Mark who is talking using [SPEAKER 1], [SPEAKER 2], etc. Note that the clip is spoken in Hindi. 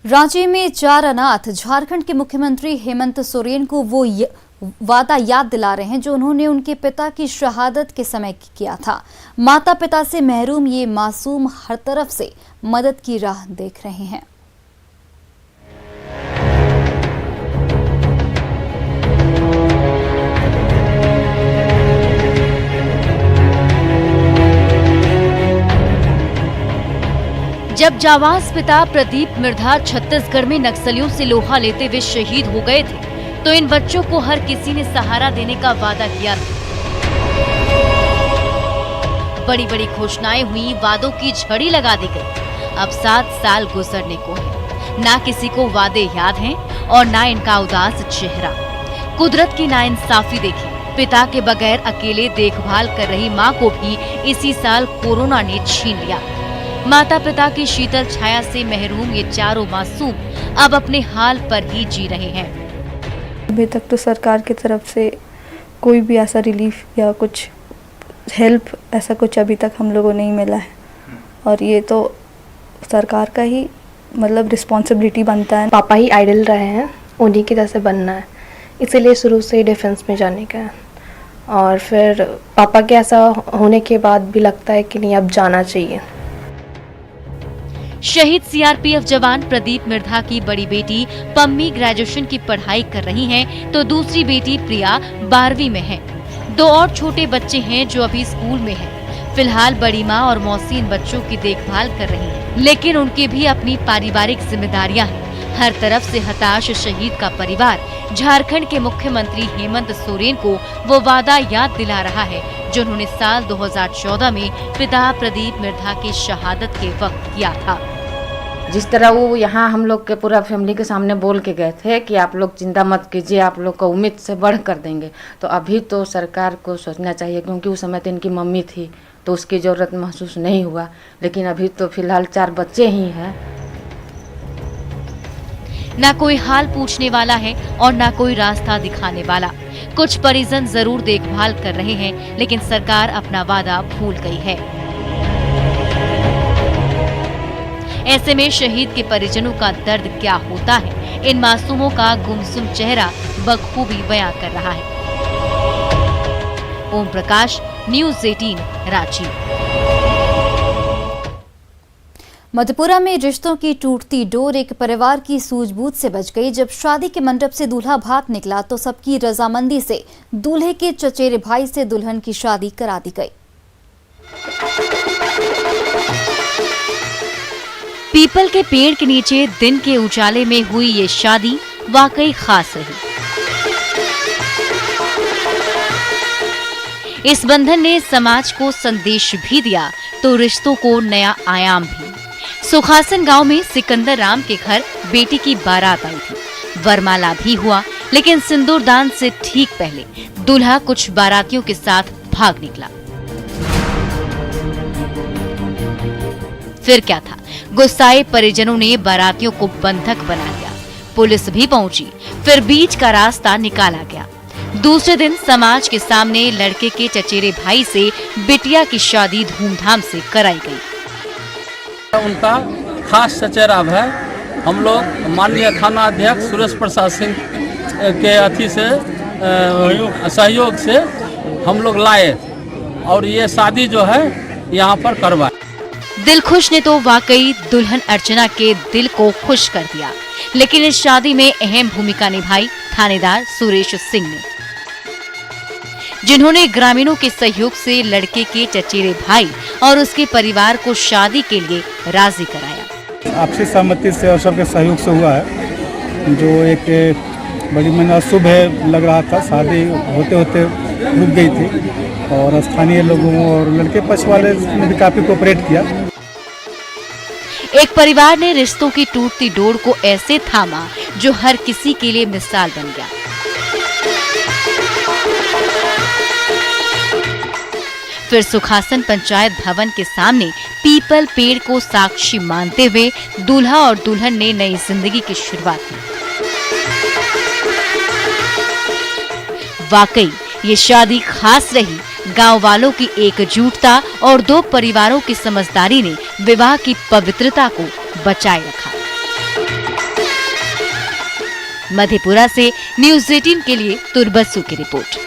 [SPEAKER 1] रांची में 4 अनाथ झारखंड के मुख्यमंत्री हेमंत सोरेन को वो वादा याद दिला रहे हैं जो उन्होंने उनके पिता की शहादत के समय किया था। माता पिता से महरूम ये मासूम हर तरफ से मदद की राह देख रहे हैं।
[SPEAKER 2] जब जाबाज पिता प्रदीप मिर्धा छत्तीसगढ़ में नक्सलियों से लोहा लेते हुए शहीद हो गए थे, तो इन बच्चों को हर किसी ने सहारा देने का वादा किया था। बड़ी बड़ी घोषणाएं हुई, वादों की झड़ी लगा दी गई। अब 7 साल गुजरने को है, ना किसी को वादे याद हैं और ना इनका उदास चेहरा। कुदरत की नाइंसाफी देखी, पिता के बगैर अकेले देखभाल कर रही माँ को भी इसी साल कोरोना ने छीन लिया। माता पिता की शीतल छाया से महरूम ये चारों मासूम अब अपने हाल पर ही जी रहे हैं।
[SPEAKER 3] अभी तक तो सरकार की तरफ से कोई भी ऐसा रिलीफ या कुछ हेल्प ऐसा कुछ अभी तक हम लोगों को नहीं मिला है, और ये तो सरकार का ही मतलब रिस्पॉन्सिबिलिटी बनता है।
[SPEAKER 4] पापा ही आइडल रहे हैं, उन्हीं की तरह से बनना है, इसीलिए शुरू से ही डिफेंस में जाने का है। और फिर पापा के ऐसा होने के बाद भी लगता है कि नहीं, अब जाना चाहिए।
[SPEAKER 2] शहीद सीआरपीएफ जवान प्रदीप मिर्धा की बड़ी बेटी पम्मी ग्रेजुएशन की पढ़ाई कर रही हैं, तो दूसरी बेटी प्रिया 12वीं में है। 2 और छोटे बच्चे हैं जो अभी स्कूल में हैं। फिलहाल बड़ी माँ और मौसी इन बच्चों की देखभाल कर रही हैं, लेकिन उनकी भी अपनी पारिवारिक जिम्मेदारियां हैं। हर तरफ से हताश शहीद का परिवार झारखंड के मुख्यमंत्री हेमंत सोरेन को वो वादा याद दिला रहा है जो उन्होंने साल 2014 में पिता प्रदीप मिर्धा की शहादत के वक्त किया था।
[SPEAKER 5] जिस तरह वो यहाँ हम लोग के पूरा फैमिली के सामने बोल के गए थे कि आप लोग चिंता मत कीजिए, आप लोग को उम्मीद से बढ़ कर देंगे, तो अभी तो सरकार को सोचना चाहिए, क्योंकि उस समय तो इनकी मम्मी थी तो उसकी ज़रूरत महसूस नहीं हुआ, लेकिन अभी तो फिलहाल 4 बच्चे ही हैं।
[SPEAKER 2] ना कोई हाल पूछने वाला है और ना कोई रास्ता दिखाने वाला। कुछ परिजन जरूर देखभाल कर रहे हैं, लेकिन सरकार अपना वादा भूल गई है। ऐसे में शहीद के परिजनों का दर्द क्या होता है, इन मासूमों का गुमसुम चेहरा बखूबी बयां कर रहा है। ओम प्रकाश, न्यूज़ 18 रांची।
[SPEAKER 1] मधेपुरा में रिश्तों की टूटती डोर एक परिवार की सूझबूझ से बच गई। जब शादी के मंडप से दूल्हा भाग निकला तो सबकी रजामंदी से दूल्हे के चचेरे भाई से दुल्हन की शादी करा दी गई।
[SPEAKER 2] पीपल के पेड़ के नीचे दिन के उजाले में हुई ये शादी वाकई खास रही। इस बंधन ने समाज को संदेश भी दिया तो रिश्तों को नया आयाम भी। सुखासन गांव में सिकंदर राम के घर बेटी की बारात आई थी। वरमाला भी हुआ, लेकिन सिंदूरदान से ठीक पहले दूल्हा कुछ बारातियों के साथ भाग निकला। फिर क्या था, गुस्साए परिजनों ने बारातियों को बंधक बना लिया। पुलिस भी पहुंची, फिर बीच का रास्ता निकाला गया। दूसरे दिन समाज के सामने लड़के के चचेरे भाई से बिटिया की शादी धूमधाम से कराई गई।
[SPEAKER 6] उनका खास चचेरा है। हम लोग माननीय थाना अध्यक्ष सुरेश प्रसाद सिंह के अथी से सहयोग से हम लोग लाए और ये शादी जो है यहाँ पर करवाए।
[SPEAKER 2] दिल खुश ने तो वाकई दुल्हन अर्चना के दिल को खुश कर दिया, लेकिन इस शादी में अहम भूमिका निभाई थानेदार सुरेश सिंह ने, जिन्होंने ग्रामीणों के सहयोग से लड़के के चचेरे भाई और उसके परिवार को शादी के लिए राजी कराया।
[SPEAKER 7] आपसी सहमति से और सबके सहयोग से हुआ है, जो एक बड़ी मना शुभ है लग रहा था। शादी होते होते रुक गई थी और स्थानीय लोगों और लड़के पक्ष वाले ने भी काफी कोऑपरेट किया।
[SPEAKER 2] एक परिवार ने रिश्तों की टूटती डोर को ऐसे थामा जो हर किसी के लिए मिसाल बन गया। फिर सुखासन पंचायत भवन के सामने पीपल पेड़ को साक्षी मानते हुए दूल्हा और दुल्हन ने नई जिंदगी की शुरुआत की। वाकई ये शादी खास रही। गांव वालों की एकजुटता और 2 परिवारों की समझदारी ने विवाह की पवित्रता को बचाए रखा। मधेपुरा से न्यूज़ 18 के लिए तुरबसु की रिपोर्ट।